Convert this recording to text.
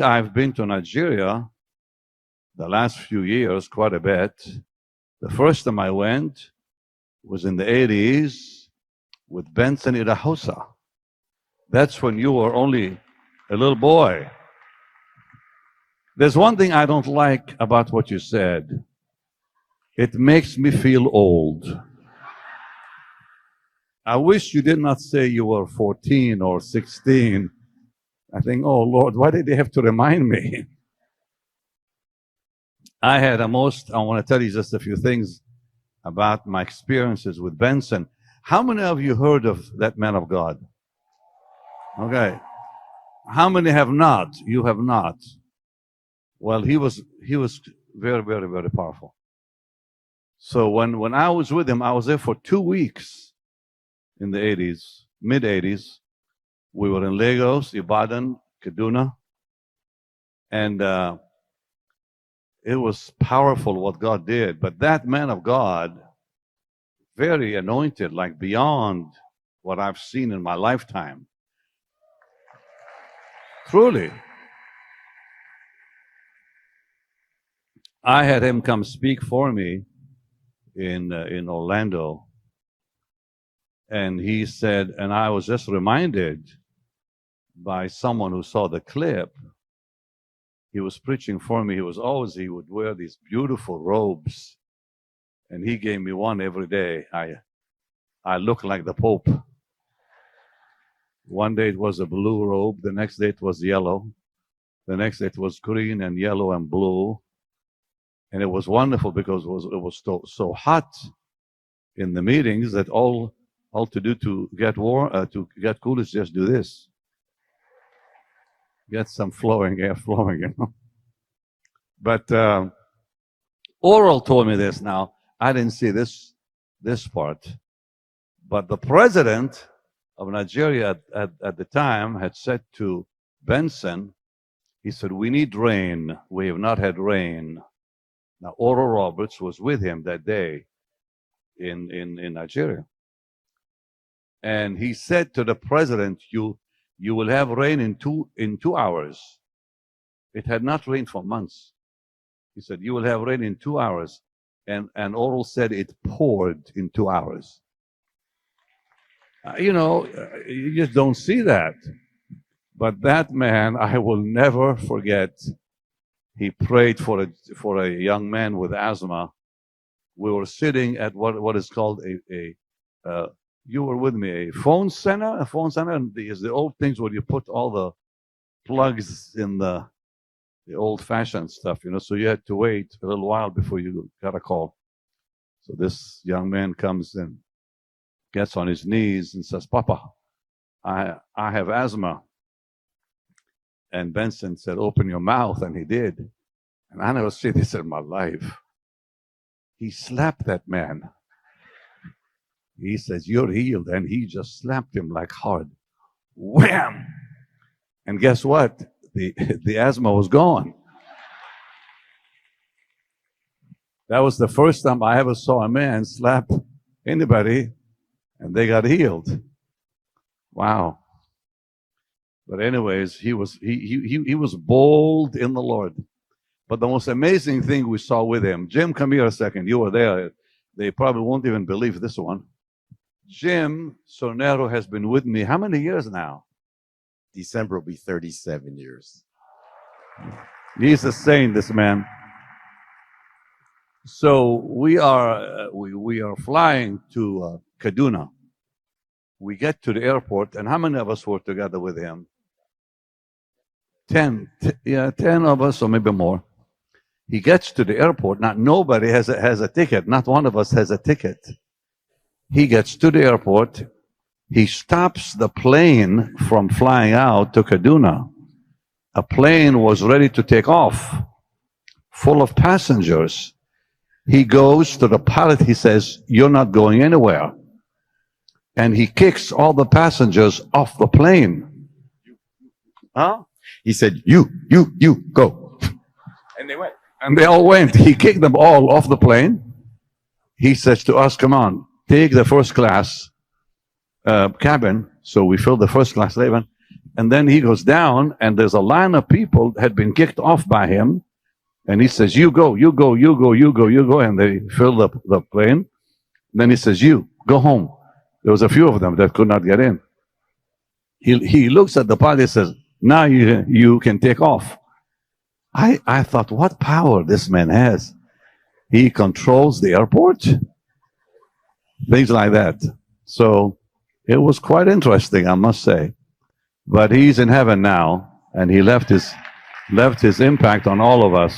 I've been to Nigeria the last few years quite a bit. The first time I went was in the 80s with Benny Idahosa. That's when you were only a little boy. There's one thing I don't like about what you said. It makes me feel old. I wish you did not say you were 14 or 16. I think, oh Lord, why did they have to remind me? I want to tell you just a few things about my experiences with Benson. How many of you heard of that man of God? Okay. How many have not? You have not. Well, he was very, very, very powerful. So when I was with him, I was there for 2 weeks in the 80s, mid-80s. We were in Lagos, Ibadan, Kaduna, and it was powerful what God did. But that man of God, very anointed, like beyond what I've seen in my lifetime. Truly. I had him come speak for me in Orlando, and he said, and I was just reminded by someone who saw the clip. He was preaching for me. He would wear these beautiful robes, and he gave me one every day. I looked like the Pope. One day it was a blue robe, the next day it was yellow, the next day it was green and yellow and blue. And it was wonderful because it was so hot in the meetings that all to do to get cool is just do this. Get some air flowing, you know. But Oral told me this now. I didn't see this part. But the president of Nigeria at the time had said to Benson, he said, we need rain. We have not had rain. Now, Oral Roberts was with him that day in Nigeria. And he said to the president, you will have rain in 2 hours. It had not rained for months. He said, you will have rain in 2 hours. And Oral said it poured in 2 hours. You just don't see that. But that man, I will never forget. He prayed for a young man with asthma. We were sitting at what is called you were with me, a phone center. A phone center is the old things where you put all the plugs in the old-fashioned stuff, So you had to wait a little while before you got a call. So this young man comes in, gets on his knees and says, Papa, I have asthma. And Benson said, open your mouth, and he did. And I never seen this in my life. He slapped that man. He says, you're healed. And he just slapped him like hard. Wham! And guess what? The asthma was gone. That was the first time I ever saw a man slap anybody, and they got healed. Wow. But anyways, he was bold in the Lord. But the most amazing thing we saw with him, Jim, come here a second. You were there. They probably won't even believe this one. Jim Sornero has been with me how many years now? December will be 37 years. He's a saint, this man. So we are flying to Kaduna. We get to the airport, and how many of us were together with him? 10 of us, or maybe more. He gets to the airport. Now, nobody has a ticket. Not one of us has a ticket. He gets to the airport. He stops the plane from flying out to Kaduna. A plane was ready to take off, full of passengers. He goes to the pilot. He says, you're not going anywhere. And he kicks all the passengers off the plane. Huh? He said, you, go. And they went. And they all went. He kicked them all off the plane. He says to us, come on, take the first class cabin. So we filled the first class cabin. And then he goes down, and there's a line of people had been kicked off by him. And he says, you go, you go, you go, you go, you go. And they fill the plane. Then he says, you go home. There was a few of them that could not get in. He looks at the pilot and says, now you can take off. I thought, what power this man has. He controls the airport. Things like that. So it was quite interesting, I must say. But he's in heaven now, and he left his impact on all of us.